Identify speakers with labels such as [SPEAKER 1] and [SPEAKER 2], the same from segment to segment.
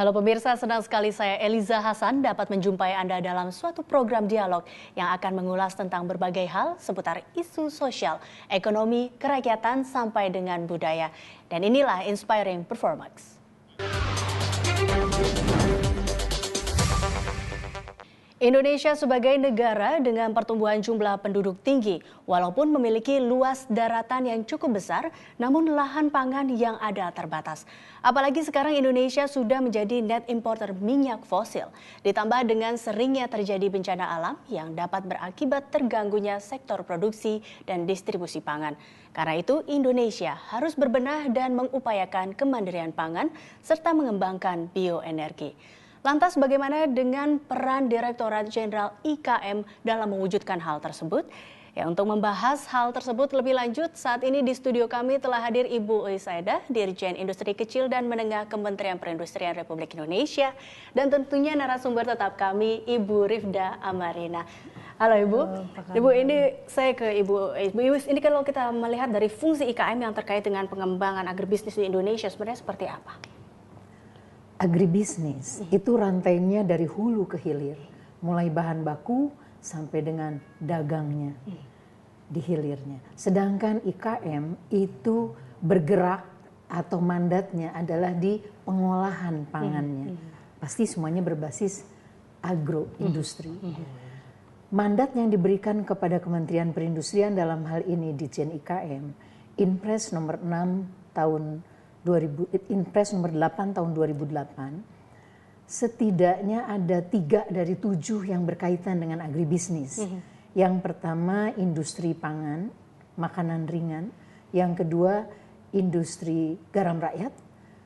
[SPEAKER 1] Halo pemirsa, senang sekali saya Eliza Hasan dapat menjumpai Anda dalam suatu program dialog yang akan mengulas tentang berbagai hal seputar isu sosial, ekonomi, kerakyatan, sampai dengan budaya. Dan inilah Inspiring Performance. Indonesia sebagai negara dengan pertumbuhan jumlah penduduk tinggi, walaupun memiliki luas daratan yang cukup besar, namun lahan pangan yang ada terbatas. Apalagi sekarang Indonesia sudah menjadi net importer minyak fosil, ditambah dengan seringnya terjadi bencana alam yang dapat berakibat terganggunya sektor produksi dan distribusi pangan. Karena itu, Indonesia harus berbenah dan mengupayakan kemandirian pangan serta mengembangkan bioenergi. Lantas bagaimana dengan peran Direktorat Jenderal IKM dalam mewujudkan hal tersebut? Ya, untuk membahas hal tersebut lebih lanjut, saat ini di studio kami telah hadir Ibu Uisaida, Dirjen Industri Kecil dan Menengah Kementerian Perindustrian Republik Indonesia, dan tentunya narasumber tetap kami, Ibu Rifda Amarina. Halo Ibu. Ibu, ini saya ke Ibu. Ibu, ini kalau kita melihat dari fungsi IKM yang terkait dengan pengembangan agribisnis di Indonesia, sebenarnya seperti apa?
[SPEAKER 2] Agribisnis itu rantainya dari hulu ke hilir, mulai bahan baku sampai dengan dagangnya di hilirnya. Sedangkan IKM itu bergerak atau mandatnya adalah di pengolahan pangannya. Pasti semuanya berbasis agroindustri. Mandat yang diberikan kepada Kementerian Perindustrian dalam hal ini Ditjen IKM, Inpres nomor 6 tahun Inpres nomor 8 tahun 2008, setidaknya ada 3 dari 7 yang berkaitan dengan agribisnis. Yang pertama industri pangan, makanan ringan. Yang kedua industri garam rakyat.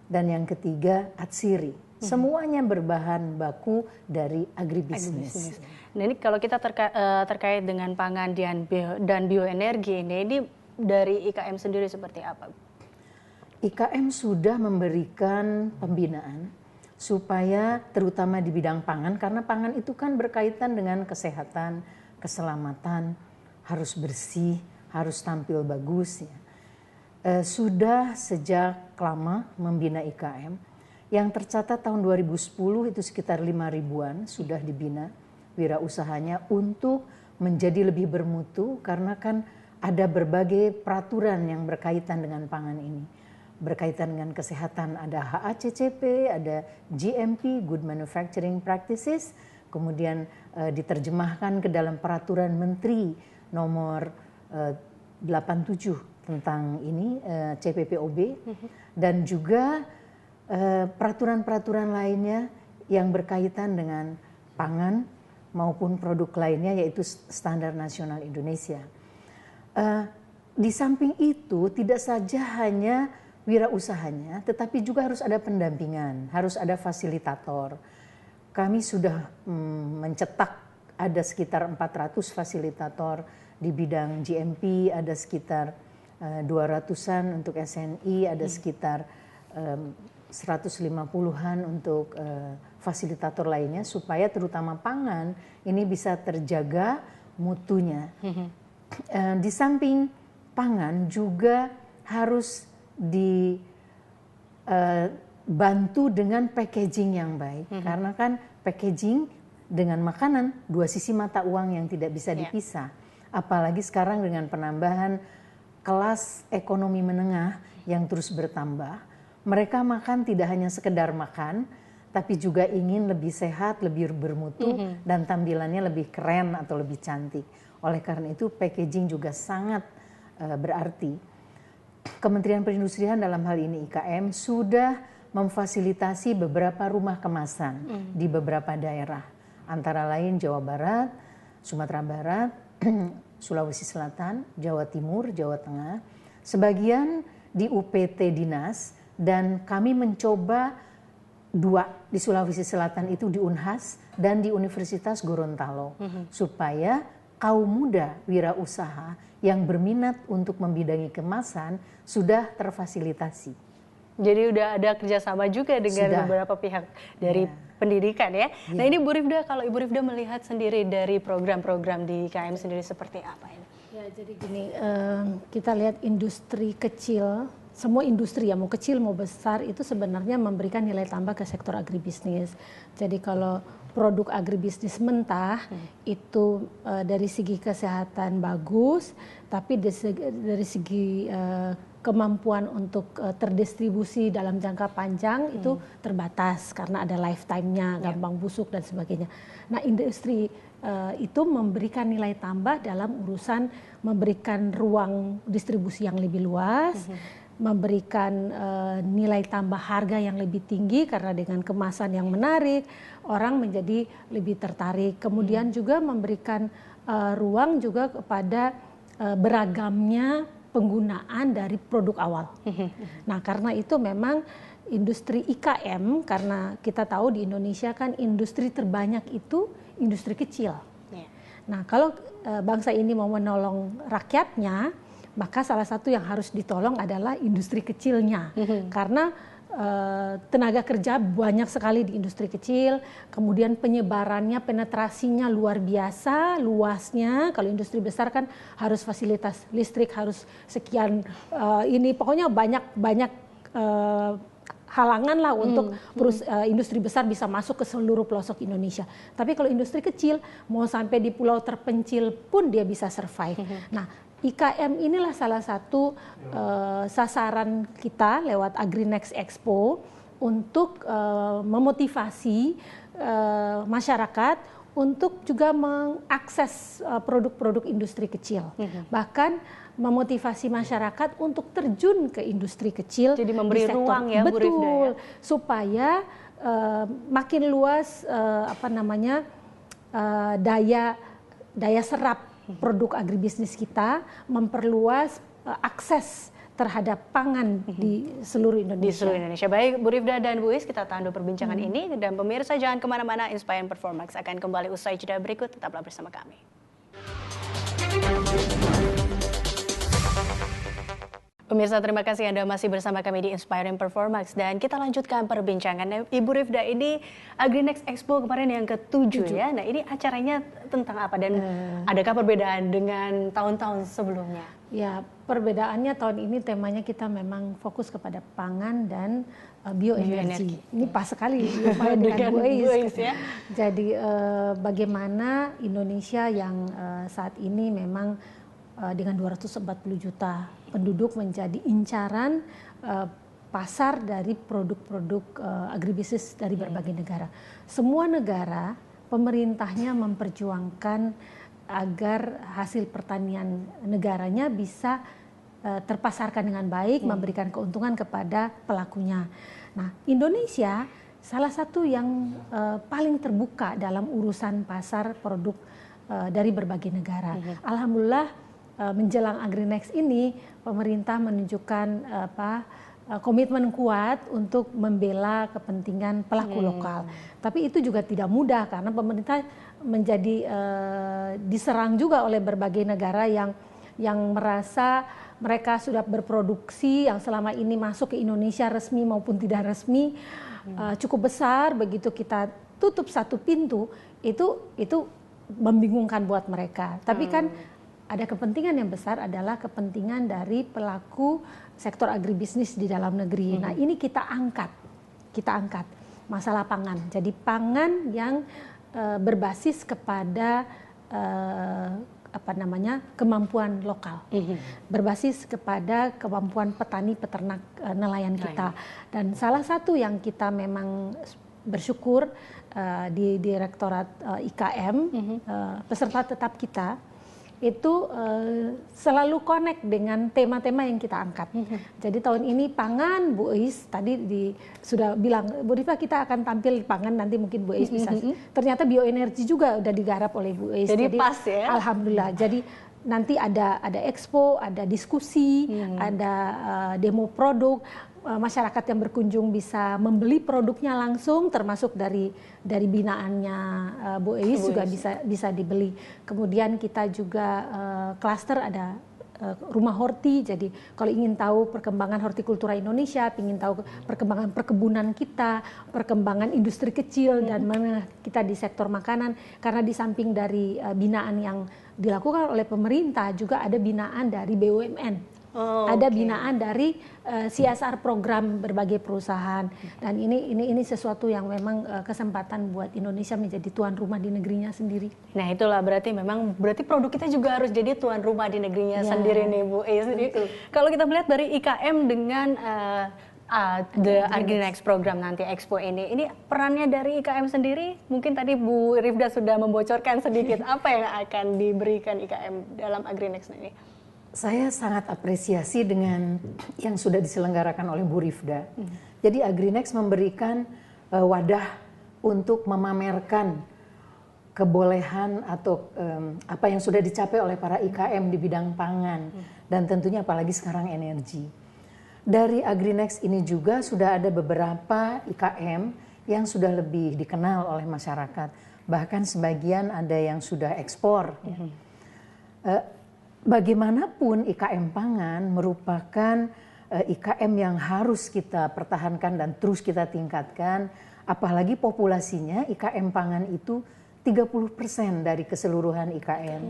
[SPEAKER 2] Dan yang ketiga atsiri. Semuanya berbahan baku dari agribisnis.
[SPEAKER 1] Nah, ini kalau kita terkait dengan pangan dan bioenergi ini dari IKM sendiri seperti apa?
[SPEAKER 2] IKM sudah memberikan pembinaan supaya terutama di bidang pangan, karena pangan itu kan berkaitan dengan kesehatan, keselamatan, harus bersih, harus tampil bagus. Ya. Sudah sejak lama membina IKM, yang tercatat tahun 2010 itu sekitar 5.000-an sudah dibina wirausahanya untuk menjadi lebih bermutu, karena kan ada berbagai peraturan yang berkaitan dengan pangan ini. Berkaitan dengan kesehatan, ada HACCP, ada GMP, Good Manufacturing Practices, kemudian diterjemahkan ke dalam peraturan Menteri nomor 87 tentang ini CPPOB, dan juga peraturan-peraturan lainnya yang berkaitan dengan pangan maupun produk lainnya, yaitu Standar Nasional Indonesia. Di samping itu tidak saja hanya wirausahanya, tetapi juga harus ada pendampingan, harus ada fasilitator. Kami sudah mencetak ada sekitar 400 fasilitator di bidang GMP, ada sekitar 200-an untuk SNI, ada sekitar 150-an untuk fasilitator lainnya, supaya terutama pangan ini bisa terjaga mutunya. Di samping pangan juga harus dibantu dengan packaging yang baik, karena kan packaging dengan makanan dua sisi mata uang yang tidak bisa dipisah. Apalagi sekarang dengan penambahan kelas ekonomi menengah yang terus bertambah, mereka makan tidak hanya sekedar makan, tapi juga ingin lebih sehat, lebih bermutu, dan tampilannya lebih keren atau lebih cantik. Oleh karena itu packaging juga sangat berarti. Kementerian Perindustrian dalam hal ini IKM sudah memfasilitasi beberapa rumah kemasan di beberapa daerah, antara lain Jawa Barat, Sumatera Barat, Sulawesi Selatan, Jawa Timur, Jawa Tengah, sebagian di UPT Dinas, dan kami mencoba 2 di Sulawesi Selatan itu di Unhas dan di Universitas Gorontalo, supaya kaum muda wirausaha yang berminat untuk membidangi kemasan sudah terfasilitasi.
[SPEAKER 1] Jadi udah ada kerjasama juga dengan beberapa pihak dari pendidikan ya. Nah ini Bu Rifda, kalau Ibu Rifda melihat sendiri dari program-program di IKM sendiri seperti apa ini?
[SPEAKER 3] Ya jadi gini, kita lihat industri kecil semua industri ya mau kecil mau besar itu sebenarnya memberikan nilai tambah ke sektor agribisnis. Jadi kalau produk agribisnis mentah itu dari segi kesehatan bagus, tapi dari segi kemampuan untuk terdistribusi dalam jangka panjang itu terbatas karena ada lifetime-nya, gampang busuk dan sebagainya. Nah, industri itu memberikan nilai tambah dalam urusan memberikan ruang distribusi yang lebih luas, memberikan nilai tambah harga yang lebih tinggi karena dengan kemasan yang menarik orang menjadi lebih tertarik. Kemudian juga memberikan ruang juga kepada beragamnya penggunaan dari produk awal. Nah, karena itu memang industri IKM, karena kita tahu di Indonesia kan industri terbanyak itu industri kecil. Nah, kalau bangsa ini mau menolong rakyatnya, maka salah satu yang harus ditolong adalah industri kecilnya. Karena tenaga kerja banyak sekali di industri kecil, kemudian penyebarannya, penetrasinya luar biasa, luasnya. Kalau industri besar kan harus fasilitas listrik, harus sekian, ini pokoknya banyak halangan lah untuk industri besar bisa masuk ke seluruh pelosok Indonesia. Tapi kalau industri kecil, mau sampai di pulau terpencil pun dia bisa survive. Nah, IKM inilah salah satu sasaran kita lewat AgriNext Expo untuk memotivasi masyarakat untuk juga mengakses produk-produk industri kecil. Bahkan memotivasi masyarakat untuk terjun ke industri kecil.
[SPEAKER 1] Jadi memberi ruang ya, Bu Rifda,
[SPEAKER 3] betul, supaya makin luas daya serap produk agribisnis kita, memperluas akses terhadap pangan di seluruh Indonesia.
[SPEAKER 1] Di seluruh Indonesia. Baik, Bu Rifda dan Bu Is, kita tahan dulu perbincangan ini. Dan pemirsa jangan kemana-mana, Inspire Performance akan kembali usai jeda berikut. Tetaplah bersama kami. Pemirsa, terima kasih Anda masih bersama kami di Inspiring Performance, dan kita lanjutkan perbincangan. Ibu Rifda, ini AgriNext Expo kemarin yang ke-7 ya. Nah, ini acaranya tentang apa dan adakah perbedaan dengan tahun-tahun sebelumnya?
[SPEAKER 3] Ya, perbedaannya tahun ini temanya kita memang fokus kepada pangan dan bioenergi. Ini pas sekali dengan Bu Ais ya. Jadi bagaimana Indonesia yang saat ini memang dengan 240 juta penduduk menjadi incaran pasar dari produk-produk agribisnis dari berbagai negara. Semua negara pemerintahnya memperjuangkan agar hasil pertanian negaranya bisa terpasarkan dengan baik, memberikan keuntungan kepada pelakunya. Nah, Indonesia salah satu yang paling terbuka dalam urusan pasar produk dari berbagai negara. Alhamdulillah, menjelang AgriNext ini pemerintah menunjukkan komitmen kuat untuk membela kepentingan pelaku lokal. Tapi itu juga tidak mudah karena pemerintah menjadi diserang juga oleh berbagai negara yang merasa mereka sudah berproduksi yang selama ini masuk ke Indonesia resmi maupun tidak resmi cukup besar. Begitu kita tutup satu pintu itu membingungkan buat mereka. Tapi kan ada kepentingan yang besar adalah kepentingan dari pelaku sektor agribisnis di dalam negeri. Nah, ini kita angkat masalah pangan. Jadi pangan yang berbasis kepada kemampuan lokal, berbasis kepada kemampuan petani, peternak, nelayan kita. Dan salah satu yang kita memang bersyukur di Direktorat IKM, peserta tetap kita itu selalu connect dengan tema-tema yang kita angkat. Jadi tahun ini pangan, Bu Is tadi sudah bilang, Bu Rifda kita akan tampil pangan, nanti mungkin Bu Is bisa. Ternyata bioenergi juga udah digarap oleh Bu Is.
[SPEAKER 1] Jadi pas ya.
[SPEAKER 3] Alhamdulillah. Jadi nanti ada expo, ada diskusi, ada demo produk. Masyarakat yang berkunjung bisa membeli produknya langsung, termasuk dari binaannya Bu Eis juga bisa dibeli. Kemudian kita juga klaster ada rumah horti. Jadi kalau ingin tahu perkembangan hortikultura Indonesia, ingin tahu perkembangan perkebunan kita, perkembangan industri kecil dan mana kita di sektor makanan, karena di samping dari binaan yang dilakukan oleh pemerintah juga ada binaan dari BUMN. Ada binaan dari CSR program berbagai perusahaan, dan ini sesuatu yang memang kesempatan buat Indonesia menjadi tuan rumah di negerinya sendiri.
[SPEAKER 1] Nah itulah berarti produk kita juga harus jadi tuan rumah di negerinya sendiri nih Bu. Kalau kita melihat dari IKM dengan The AgriNext program nanti Expo ini perannya dari IKM sendiri, mungkin tadi Bu Rifda sudah membocorkan sedikit apa yang akan diberikan IKM dalam AgriNext ini.
[SPEAKER 2] Saya sangat apresiasi dengan yang sudah diselenggarakan oleh Bu Rifda. Jadi AgriNext memberikan wadah untuk memamerkan kebolehan atau apa yang sudah dicapai oleh para IKM di bidang pangan dan tentunya apalagi sekarang energi. Dari AgriNext ini juga sudah ada beberapa IKM yang sudah lebih dikenal oleh masyarakat. Bahkan sebagian ada yang sudah ekspor. Bagaimanapun IKM pangan merupakan IKM yang harus kita pertahankan dan terus kita tingkatkan. Apalagi populasinya IKM pangan itu 30% dari keseluruhan IKM.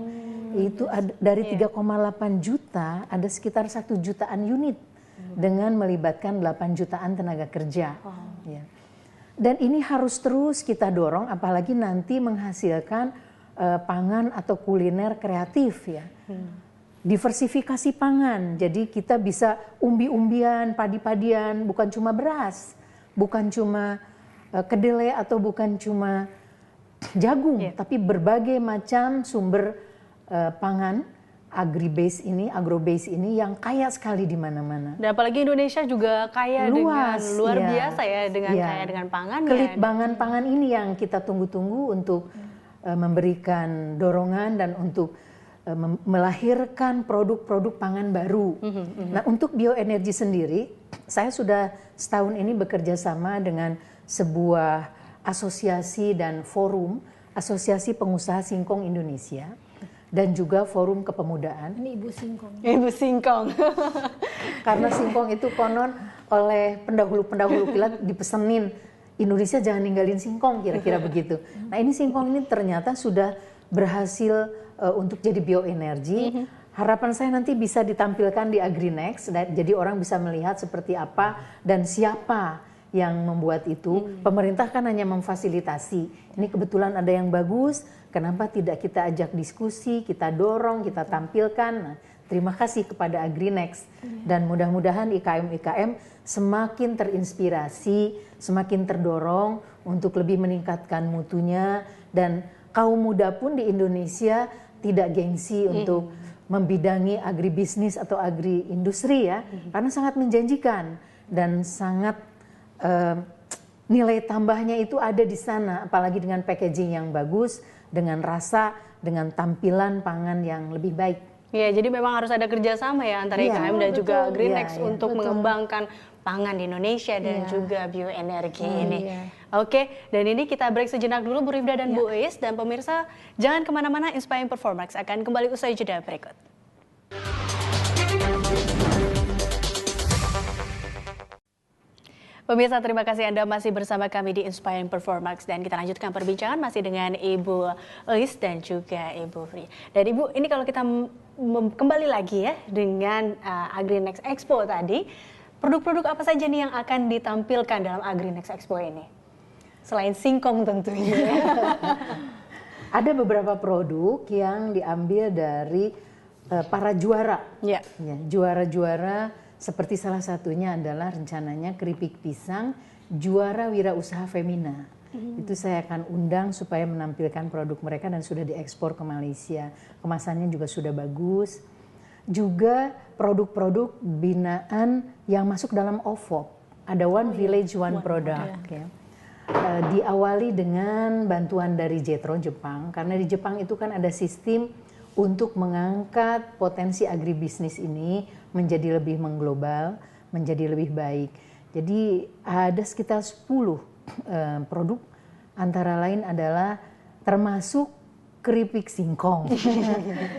[SPEAKER 2] Itu dari 3,8 juta ada sekitar 1 jutaan unit. Dengan melibatkan 8 jutaan tenaga kerja. Ya. Dan ini harus terus kita dorong, apalagi nanti menghasilkan pangan atau kuliner kreatif ya. Diversifikasi pangan, jadi kita bisa umbi-umbian, padi-padian, bukan cuma beras, bukan cuma kedelai atau bukan cuma jagung, tapi berbagai macam sumber pangan. Agrobase ini yang kaya sekali di mana-mana.
[SPEAKER 1] Dan apalagi Indonesia juga kaya luar biasa ya dengan kaya dengan pangan.
[SPEAKER 2] Kelitbangan pangan ini yang kita tunggu-tunggu untuk memberikan dorongan dan untuk melahirkan produk-produk pangan baru. Nah, untuk bioenergi sendiri, saya sudah setahun ini bekerja sama dengan sebuah asosiasi dan forum, Asosiasi Pengusaha Singkong Indonesia. Dan juga forum kepemudaan.
[SPEAKER 3] Ini Ibu Singkong.
[SPEAKER 1] Ibu Singkong.
[SPEAKER 2] Karena singkong itu konon oleh pendahulu-pendahulu kita dipesenin Indonesia jangan ninggalin singkong, kira-kira begitu. Nah ini singkong ini ternyata sudah berhasil untuk jadi bioenergi. Harapan saya nanti bisa ditampilkan di AgriNext, jadi orang bisa melihat seperti apa dan siapa yang membuat itu. Pemerintah kan hanya memfasilitasi. Ini kebetulan ada yang bagus. Kenapa tidak kita ajak diskusi, kita dorong, kita tampilkan. Nah, terima kasih kepada AgriNext. Dan mudah-mudahan IKM-IKM semakin terinspirasi, semakin terdorong untuk lebih meningkatkan mutunya. Dan kaum muda pun di Indonesia tidak gengsi untuk membidangi agribisnis atau agri-industri ya. Karena sangat menjanjikan dan sangat nilai tambahnya itu ada di sana. Apalagi dengan packaging yang bagus, dengan rasa, dengan tampilan pangan yang lebih baik.
[SPEAKER 1] Ya, jadi memang harus ada kerjasama ya antara IKM dan juga AgriNext untuk mengembangkan pangan di Indonesia dan juga bioenergi ini. Oke, dan ini kita break sejenak dulu Bu Rifda dan Bu Uis, dan pemirsa jangan kemana-mana, Inspiring Performance akan kembali usai jeda berikut. Pemirsa, terima kasih Anda masih bersama kami di Inspiring Performance, dan kita lanjutkan perbincangan masih dengan Ibu Uis dan juga Ibu Fri. Dan Ibu, ini kalau kita kembali lagi ya dengan AgriNext Expo tadi, produk-produk apa saja nih yang akan ditampilkan dalam AgriNext Expo ini? Selain singkong tentunya.
[SPEAKER 2] Ada beberapa produk yang diambil dari para juara. Ya, juara-juara. Seperti salah satunya adalah rencananya keripik pisang juara wirausaha Femina. Itu saya akan undang supaya menampilkan produk mereka dan sudah diekspor ke Malaysia. Kemasannya juga sudah bagus. Juga produk-produk binaan yang masuk dalam OVOP. Ada One Village One Product. Ya. Diawali dengan bantuan dari JETRO Jepang. Karena di Jepang itu kan ada sistem untuk mengangkat potensi agribisnis ini menjadi lebih mengglobal, menjadi lebih baik. Jadi ada sekitar 10 produk, antara lain adalah termasuk keripik singkong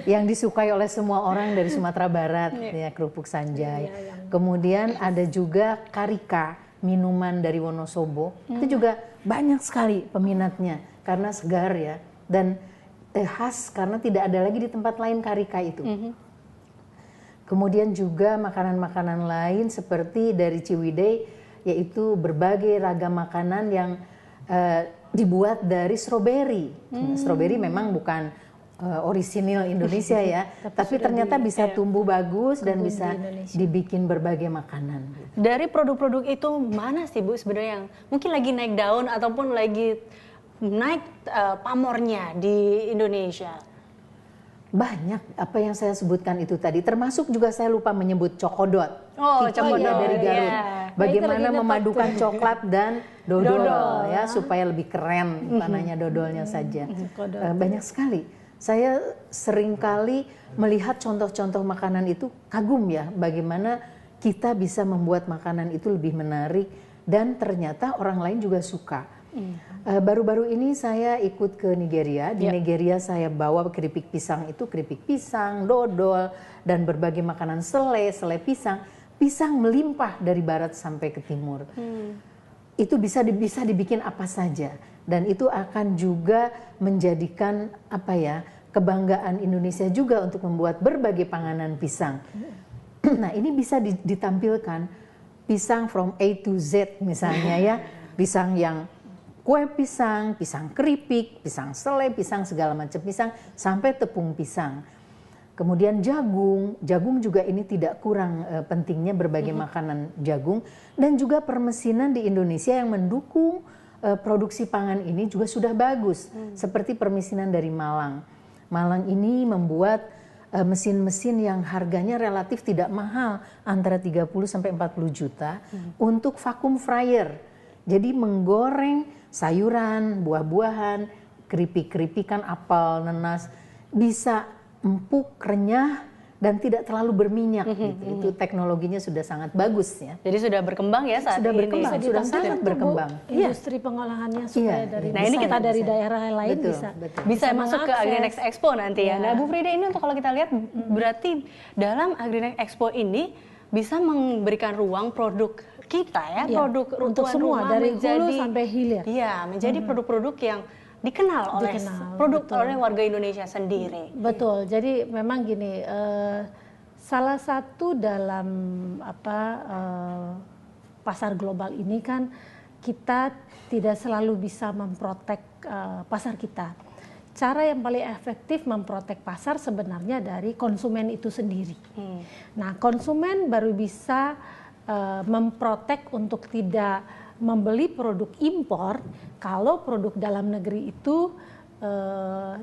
[SPEAKER 2] yang disukai oleh semua orang dari Sumatera Barat, ya, kerupuk Sanjay. Kemudian ada juga karika, minuman dari Wonosobo. Itu juga banyak sekali peminatnya karena segar ya, dan khas karena tidak ada lagi di tempat lain karika itu. Kemudian juga makanan-makanan lain seperti dari Ciwidey, yaitu berbagai ragam makanan yang dibuat dari stroberi. Stroberi memang bukan orisinil Indonesia ya, tapi ternyata bisa tumbuh bagus dan bisa dibikin berbagai makanan.
[SPEAKER 1] Dari produk-produk itu mana sih Bu sebenarnya yang mungkin lagi naik daun ataupun lagi naik pamornya di Indonesia?
[SPEAKER 2] Banyak apa yang saya sebutkan itu tadi, termasuk juga saya lupa menyebut cokodot.
[SPEAKER 1] Cokodot
[SPEAKER 2] dari Garut.
[SPEAKER 1] Yeah.
[SPEAKER 2] Bagaimana memadukan coklat dan dodol ya supaya lebih keren, bukan hanya dodolnya saja. Banyak sekali. Saya seringkali melihat contoh-contoh makanan itu kagum ya, bagaimana kita bisa membuat makanan itu lebih menarik dan ternyata orang lain juga suka. Baru-baru ini saya ikut ke Nigeria. Di Nigeria saya bawa keripik pisang itu, keripik pisang, dodol, dan berbagai makanan selai pisang. Pisang melimpah dari barat sampai ke timur. Itu bisa dibikin apa saja. Dan itu akan juga menjadikan kebanggaan Indonesia juga untuk membuat berbagai panganan pisang. Nah ini bisa ditampilkan pisang from A to Z misalnya ya. Pisang yang kue pisang, pisang keripik, pisang selai, pisang segala macam pisang, sampai tepung pisang. Kemudian jagung juga ini tidak kurang pentingnya berbagai makanan jagung. Dan juga permesinan di Indonesia yang mendukung produksi pangan ini juga sudah bagus. Seperti permesinan dari Malang. Malang ini membuat mesin-mesin yang harganya relatif tidak mahal, antara 30 sampai 40 juta untuk vacuum fryer. Jadi menggoreng sayuran, buah-buahan, keripik-keripikan, apel, nanas, bisa empuk, renyah, dan tidak terlalu berminyak. Gitu. Itu teknologinya sudah sangat bagus ya.
[SPEAKER 1] Jadi sudah berkembang ya saat
[SPEAKER 2] sudah
[SPEAKER 1] ini?
[SPEAKER 2] Berkembang, sudah sangat berkembang.
[SPEAKER 3] Industri pengolahannya supaya dari
[SPEAKER 1] kita
[SPEAKER 3] dari daerah lain
[SPEAKER 1] bisa masuk ke Agrinex Expo nanti ya. Nah Bu Frida, ini untuk kalau kita lihat berarti dalam Agrinex Expo ini bisa memberikan ruang produk kita ya, produk
[SPEAKER 3] untuk semua dari hulu sampai hilir.
[SPEAKER 1] Iya, menjadi produk-produk yang dikenal oleh warga Indonesia sendiri.
[SPEAKER 3] Betul. Jadi memang gini, salah satu dalam pasar global ini kan kita tidak selalu bisa memprotek pasar kita. Cara yang paling efektif memprotek pasar sebenarnya dari konsumen itu sendiri. Nah, konsumen baru bisa memprotek untuk tidak membeli produk impor kalau produk dalam negeri itu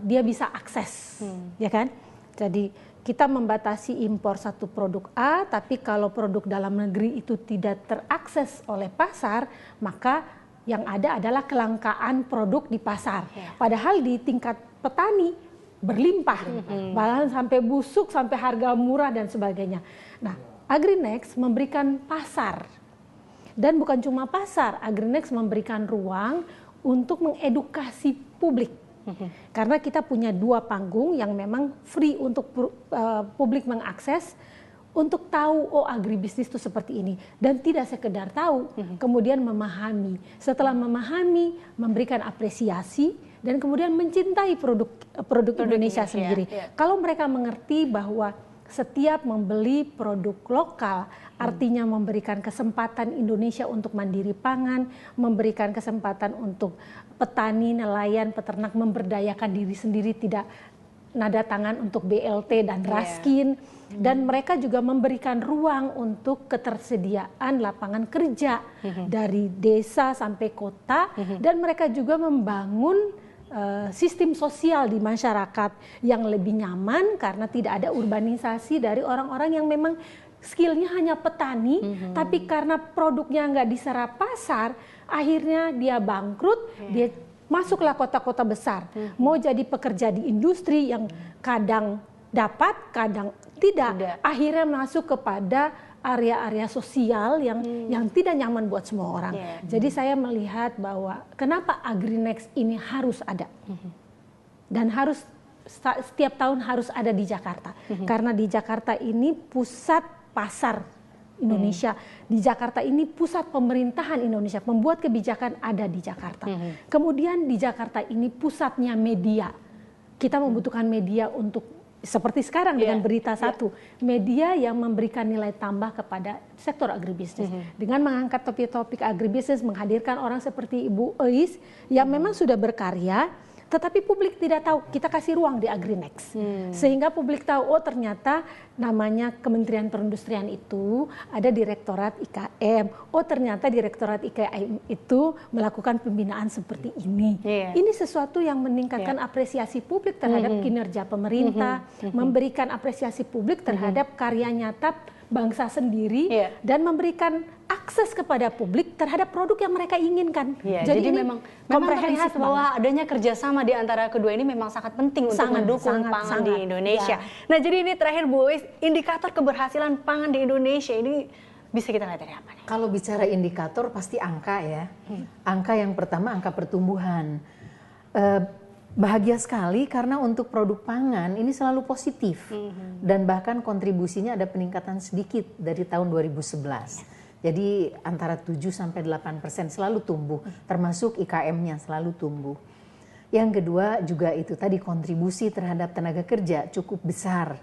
[SPEAKER 3] dia bisa akses, ya kan? Jadi kita membatasi impor satu produk A, tapi kalau produk dalam negeri itu tidak terakses oleh pasar, maka yang ada adalah kelangkaan produk di pasar. Padahal di tingkat petani berlimpah, bahkan sampai busuk, sampai harga murah dan sebagainya. Nah, Agrinex memberikan pasar, dan bukan cuma pasar, Agrinex memberikan ruang untuk mengedukasi publik. Karena kita punya 2 panggung yang memang free untuk publik mengakses, untuk tahu agribisnis itu seperti ini, dan tidak sekedar tahu, kemudian memahami. Setelah memahami, memberikan apresiasi, dan kemudian mencintai produk Indonesia sendiri. Kalau mereka mengerti bahwa setiap membeli produk lokal artinya memberikan kesempatan Indonesia untuk mandiri pangan, memberikan kesempatan untuk petani, nelayan, peternak memberdayakan diri sendiri, tidak nada tangan untuk BLT dan raskin. Dan mereka juga memberikan ruang untuk ketersediaan lapangan kerja dari desa sampai kota, dan mereka juga membangun sistem sosial di masyarakat yang lebih nyaman karena tidak ada urbanisasi dari orang-orang yang memang skillnya hanya petani, tapi karena produknya nggak diserap pasar, akhirnya dia bangkrut, dia masuklah kota-kota besar, mau jadi pekerja di industri yang kadang dapat, kadang tidak, akhirnya masuk kepada area-area sosial yang tidak nyaman buat semua orang. Jadi saya melihat bahwa kenapa Agrinex ini harus ada, dan harus setiap tahun harus ada di Jakarta, karena di Jakarta ini pusat pasar Indonesia, di Jakarta ini pusat pemerintahan Indonesia, pembuat kebijakan ada di Jakarta. Kemudian di Jakarta ini pusatnya media, kita membutuhkan media untuk seperti sekarang dengan Berita Satu, media yang memberikan nilai tambah kepada sektor agribisnis dengan mengangkat topik-topik agribisnis, menghadirkan orang seperti Ibu Eis yang memang sudah berkarya, tetapi publik tidak tahu. Kita kasih ruang di Agrinex sehingga publik tahu, oh ternyata namanya Kementerian Perindustrian itu ada Direktorat IKM, oh ternyata Direktorat IKM itu melakukan pembinaan seperti ini. Ini sesuatu yang meningkatkan apresiasi publik terhadap kinerja pemerintah, memberikan apresiasi publik terhadap karya nyata bangsa sendiri, dan memberikan akses kepada publik terhadap produk yang mereka inginkan.
[SPEAKER 1] Jadi memang terlihat bahwa adanya kerjasama di antara kedua ini memang sangat penting untuk mendukung pangan di Indonesia. Nah, jadi ini terakhir Bu Eis, indikator keberhasilan pangan di Indonesia ini bisa kita lihat dari apa nih?
[SPEAKER 2] Kalau bicara indikator pasti angka ya. Angka yang pertama angka pertumbuhan. Bahagia sekali karena untuk produk pangan ini selalu positif dan bahkan kontribusinya ada peningkatan sedikit dari tahun 2011. Jadi antara 7-8% selalu tumbuh, termasuk IKM-nya selalu tumbuh. Yang kedua juga itu tadi kontribusi terhadap tenaga kerja cukup besar.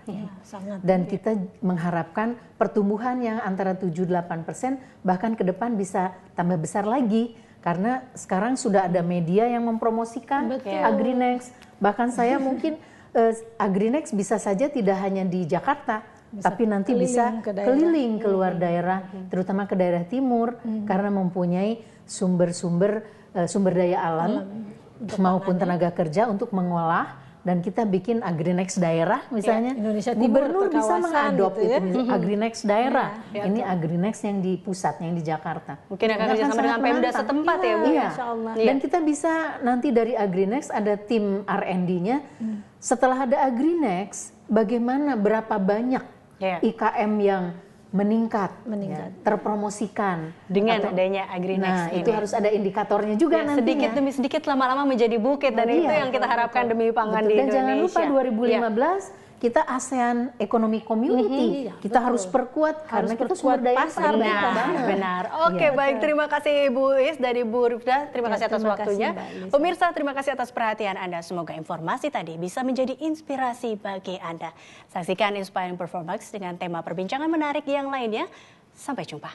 [SPEAKER 2] Dan kita mengharapkan pertumbuhan yang antara 7-8% bahkan ke depan bisa tambah besar lagi. Karena sekarang sudah ada media yang mempromosikan Agrinex. Bahkan saya mungkin Agrinex bisa saja tidak hanya di Jakarta, tapi nanti bisa keliling keluar daerah, terutama ke daerah timur, karena mempunyai sumber daya alam maupun tenaga kerja untuk mengolah. Dan kita bikin Agrinex daerah misalnya, gubernur bisa mengadop gitu ya. Itu Agrinex daerah. Ini Agrinex yang di pusat, yang di Jakarta.
[SPEAKER 1] Mungkin akan kerjasama dengan Pemda setempat ya Bu.
[SPEAKER 2] Dan kita bisa nanti dari Agrinex ada tim R&D-nya. Setelah ada Agrinex, bagaimana berapa banyak IKM yang meningkat. Terpromosikan
[SPEAKER 1] dengan adanya Agrinex.
[SPEAKER 2] Nah, itu harus ada indikatornya juga nantinya.
[SPEAKER 1] Sedikit demi sedikit lama-lama menjadi bukit, dan itu yang kita harapkan demi pangan di Indonesia.
[SPEAKER 2] Dan jangan lupa 2015 kita ASEAN Economic Community, kita harus perkuat karena kita sumber daya
[SPEAKER 3] pasar.
[SPEAKER 1] Benar. Oke, baik, terima kasih Bu Eis dan Ibu Rifda, terima kasih atas waktunya. Pemirsa, terima kasih atas perhatian Anda. Semoga informasi tadi bisa menjadi inspirasi bagi Anda. Saksikan Inspiring Performance dengan tema perbincangan menarik yang lainnya. Sampai jumpa.